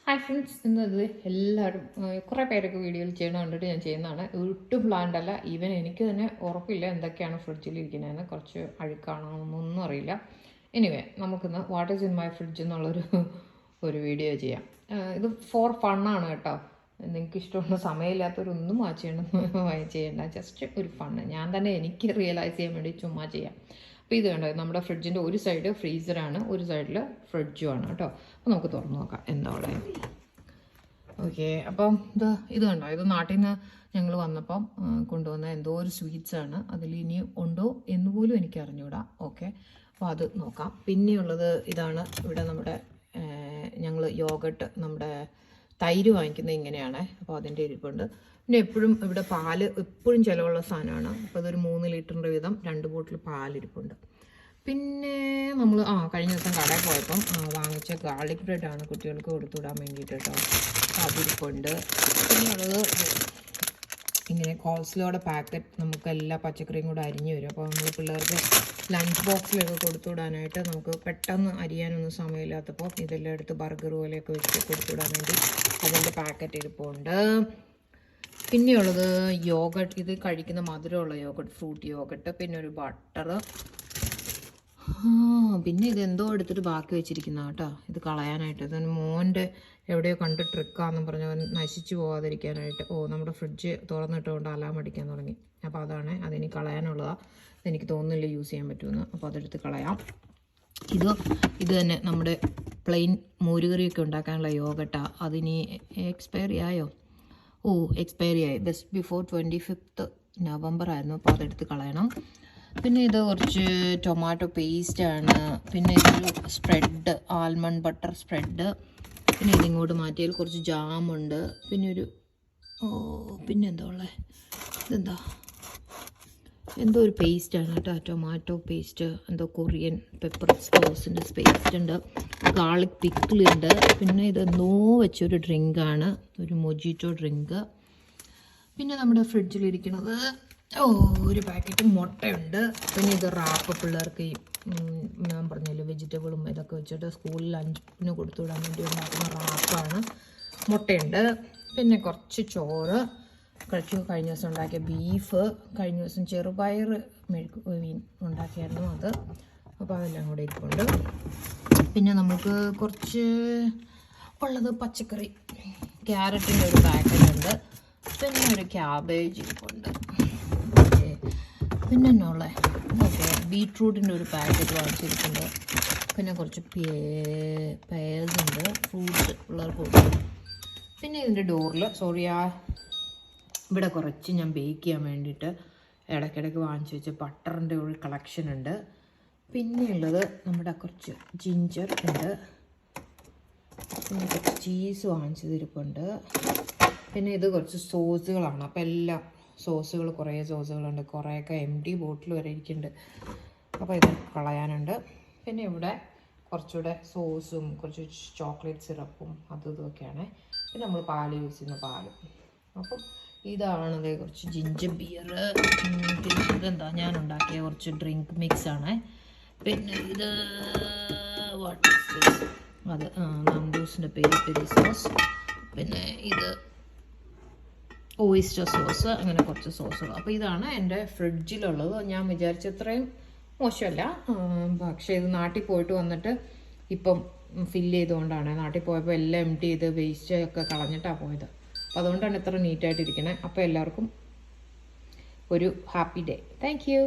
Hi friends, ഇന്നത് എല്ലാവരും കുറേ പേരൊക്കെ വീഡിയോയിൽ ചെയ്യണം കണ്ടിട്ട് ഞാൻ ചെയ്യുന്നതാണ്. ഒട്ടും പ്ലാൻഡ് അല്ല. ഈവൻ എനിക്ക് തന്നെ ഉറപ്പില്ല എന്തൊക്കെയാണ് ഫ്രിഡ്ജിലിരിക്കുന്നതെന്ന്. കുറച്ച് അഴുക്കാണോന്നൊന്നും അറിയില്ല. എനിവേ, നമുക്കിന്ന് what is in my fridge എന്നുള്ളൊരു വീഡിയോ ചെയ്യാം. ഇത് ഫോർ ഫണ്ണാണ് കേട്ടോ. നിങ്ങൾക്ക് ഇഷ്ടമുള്ള സമയമില്ലാത്തവരൊന്നും ചെയ്യണ്ട. ജസ്റ്റ് ഒരു ഫണ്ണ്. ഞാൻ തന്നെ എനിക്ക് റിയലൈസ് ചെയ്യാൻ വേണ്ടി ചുമ്മാ ചെയ്യാം. അപ്പോൾ ഇത് കണ്ടോ, നമ്മുടെ ഫ്രിഡ്ജിൻ്റെ ഒരു സൈഡ് ഫ്രീസറാണ്, ഒരു സൈഡിൽ ഫ്രിഡ്ജുമാണ് കേട്ടോ. അപ്പോൾ നമുക്ക് തുറന്ന് നോക്കാം എന്താ അവിടെ. ഓക്കെ, അപ്പം ഇത് കണ്ടോ, ഇത് നാട്ടിൽ നിന്ന് ഞങ്ങൾ വന്നപ്പം കൊണ്ടുവന്ന എന്തോ ഒരു സ്വീറ്റ്സാണ്. അതിൽ ഇനി ഉണ്ടോ എന്ന് പോലും എനിക്ക് അറിഞ്ഞൂടാ. ഓക്കെ, അപ്പോൾ അത് നോക്കാം. പിന്നെയുള്ളത് ഇതാണ്. ഇവിടെ നമ്മുടെ ഞങ്ങൾ യോഗട്ട്, നമ്മുടെ തൈര് വാങ്ങിക്കുന്നത് ഇങ്ങനെയാണ്. അപ്പോൾ അതിൻ്റെ ഇരിപ്പുണ്ട്. പിന്നെ എപ്പോഴും ഇവിടെ പാല് എപ്പോഴും ചിലവുള്ള സാധനമാണ്. അപ്പോൾ അതൊരു 3 ലിറ്ററിൻ്റെ വീതം 2 ബോട്ടിൽ പാലിരിപ്പുണ്ട്. പിന്നെ നമ്മൾ കഴിഞ്ഞ ദിവസം കടയിൽ പോയപ്പം വാങ്ങിച്ച ഗാർലിക് ബ്രെഡാണ് കുട്ടികൾക്ക് കൊടുത്തുവിടാൻ വേണ്ടിയിട്ട് കേട്ടോ. അതിരിപ്പുണ്ട്. പിന്നെയുള്ളത് ഇങ്ങനെ കോൾസ്ലോയുടെ പാക്കറ്റ്, നമുക്ക് എല്ലാ പച്ചക്കറിയും കൂടെ അരിഞ്ഞു വരും. അപ്പോൾ നമ്മൾ പിള്ളേർക്ക് ലഞ്ച് ബോക്സിലൊക്കെ കൊടുത്തുവിടാനായിട്ട് നമുക്ക് പെട്ടെന്ന് അരിയാനൊന്നും സമയമില്ലാത്തപ്പോൾ ഇതെല്ലാം എടുത്ത് ബർഗർ പോലെയൊക്കെ വെച്ച് കൊടുത്തുവിടാൻ വേണ്ടി അതിൻ്റെ പാക്കറ്റ് ഇരിപ്പുണ്ട്. പിന്നെയുള്ളത് യോഗട്ട്, ഇത് കഴിക്കുന്ന മധുരമുള്ള യോഗട്ട്, ഫ്രൂട്ട് യോഗട്ട്. പിന്നെ ഒരു ബട്ടർ. പിന്നെ ഇതെന്തോ എടുത്തിട്ട് ബാക്കി വെച്ചിരിക്കുന്ന കേട്ടോ, ഇത് കളയാനായിട്ട്. ഇതിന് മോൻ്റെ എവിടെയോ കണ്ട് ട്രിക്കാന്നും പറഞ്ഞ് അവൻ നശിച്ചു പോകാതിരിക്കാനായിട്ട്. നമ്മുടെ ഫ്രിഡ്ജ് തുറന്നിട്ടുകൊണ്ട് അലാം അടിക്കാൻ തുടങ്ങി. അപ്പോൾ അതാണ്, അതിനി കളയാനുള്ളതാണ്. എനിക്ക് തോന്നുന്നില്ല യൂസ് ചെയ്യാൻ പറ്റുമെന്ന്. അപ്പോൾ അതെടുത്ത് കളയാം. ഇത് തന്നെ നമ്മുടെ പ്ലെയിൻ മോരുകറിയൊക്കെ ഉണ്ടാക്കാനുള്ള യോഗട്ടാണ്. അതിനി എക്സ്പയറി ആയോ? എക്സ്പയറി ആയി. ബെസ്റ്റ് ബിഫോർ 25th നവംബർ ആയിരുന്നു. അപ്പോൾ അതെടുത്ത് കളയണം. പിന്നെ ഇത് കുറച്ച് ടൊമാറ്റോ പേസ്റ്റാണ്. പിന്നെ ഇതൊരു സ്പ്രെഡ്, ആൽമണ്ട് ബട്ടർ സ്പ്രെഡ്. പിന്നെ ഇതിങ്ങോട്ട് മാറ്റിയാൽ കുറച്ച് ജാമുണ്ട്. പിന്നെ പിന്നെ എന്താ ഉള്ളത്, ഇതെന്താ, എന്തോ ഒരു പേസ്റ്റാണ് കേട്ടോ, ടൊമാറ്റോ പേസ്റ്റ്, എന്തോ കൊറിയൻ പെപ്പർ സോസിൻ്റെ പേസ്റ്റ് ഉണ്ട്. ഗാർലിക് പിക്കിളുണ്ട്. പിന്നെ ഇതെന്തോ വെച്ചൊരു ഡ്രിങ്കാണ്, ഒരു മൊജിറ്റോ ഡ്രിങ്ക്. പിന്നെ നമ്മുടെ ഫ്രിഡ്ജിലിരിക്കുന്നത് ഒരു പാക്കറ്റ് മുട്ടയുണ്ട്. പിന്നെ ഇത് റാപ്പ്, പിള്ളേർക്ക് ഞാൻ പറഞ്ഞല്ലോ വെജിറ്റബിളും ഇതൊക്കെ വെച്ചിട്ട് സ്കൂളിൽ ലഞ്ചിന് കൊടുത്തുവിടാൻ വേണ്ടി ഉണ്ടാക്കുന്ന റാപ്പാണ്. മുട്ടയുണ്ട്. പിന്നെ കുറച്ച് ചോറ്, കഴിഞ്ഞ ദിവസം ഉണ്ടാക്കിയ ബീഫ്, കഴിഞ്ഞ ദിവസം ചെറുപയർ മീൻ ഉണ്ടാക്കിയായിരുന്നു അത്. അപ്പോൾ അതെല്ലാം കൂടെ ഇരിപ്പുണ്ട്. പിന്നെ നമുക്ക് കുറച്ച് ഉള്ളത് പച്ചക്കറി, ക്യാരറ്റിൻ്റെ ഒരു പാക്കറ്റ് ഉണ്ട്. പിന്നെ ഒരു ക്യാബേജ് ഇരിപ്പുണ്ട്. പിന്നെ എന്നാ ബീട്രൂട്ടിൻ്റെ ഒരു പാക്കറ്റ് വാങ്ങിച്ചിരിപ്പുണ്ട്. പിന്നെ കുറച്ച് പേഴ്സ് ഉണ്ട്, ഫ്രൂട്ട്സ് പിള്ളേർക്ക് കൊടുക്കും. പിന്നെ ഇതിൻ്റെ ഡോറിൽ ഇവിടെ കുറച്ച് ഞാൻ ബേക്ക് ചെയ്യാൻ വേണ്ടിയിട്ട് ഇടയ്ക്കിടയ്ക്ക് വാങ്ങിച്ചു വെച്ച ബട്ടറിൻ്റെ ഒരു കളക്ഷൻ ഉണ്ട്. പിന്നെയുള്ളത് നമ്മുടെ കുറച്ച് ജിഞ്ചർ ഉണ്ട്. പിന്നെ കുറച്ച് ചീസ് വാങ്ങിച്ചതിരിപ്പുണ്ട്. പിന്നെ ഇത് കുറച്ച് സോസുകളാണ്. അപ്പോൾ എല്ലാം കുറേ സോസുകളുണ്ട്. കുറേയൊക്കെ എംപ്റ്റി ബോട്ടിൽ വരെ ഇരിക്കുന്നുണ്ട്. അപ്പോൾ ഇത് കളയാനുണ്ട്. പിന്നെ ഇവിടെ കുറച്ചുകൂടെ സോസും കുറച്ച് ചോക്ലേറ്റ് സിറപ്പും ഇതൊക്കെയാണ്. പിന്നെ നമ്മൾ പാല് യൂസ് ചെയ്യുന്ന പാലും. അപ്പം ഇതാണത് കുറച്ച് ജിഞ്ചർ ബിയർ. പിന്നെ ഇതെന്താ, ഞാൻ ഉണ്ടാക്കിയ കുറച്ച് ഡ്രിങ്ക് മിക്സാണ്. പിന്നെ ഇത് നംഡൂസിൻ്റെ പെരി സോസ്. പിന്നെ ഇത് ഓയിസ്റ്റർ സോസ്. അങ്ങനെ കുറച്ച് സോസുകൾ. അപ്പോൾ ഇതാണ് എൻ്റെ ഫ്രിഡ്ജിലുള്ളത്. ഞാൻ വിചാരിച്ചത്രയും മോശമല്ല. പക്ഷേ ഇത് നാട്ടിൽ പോയിട്ട് വന്നിട്ട് ഇപ്പം ഫില്ല് ചെയ്തുകൊണ്ടാണ്. നാട്ടിൽ പോയപ്പോൾ എല്ലാം എംപ്റ്റി ചെയ്ത് വേസ്റ്റ് ഒക്കെ കളഞ്ഞിട്ടാണ് പോയത്. അപ്പോൾ അതുകൊണ്ടാണ് ഇത്ര നീറ്റായിട്ടിരിക്കണേ. അപ്പോൾ എല്ലാവർക്കും ഒരു ഹാപ്പി ഡേ. Thank you.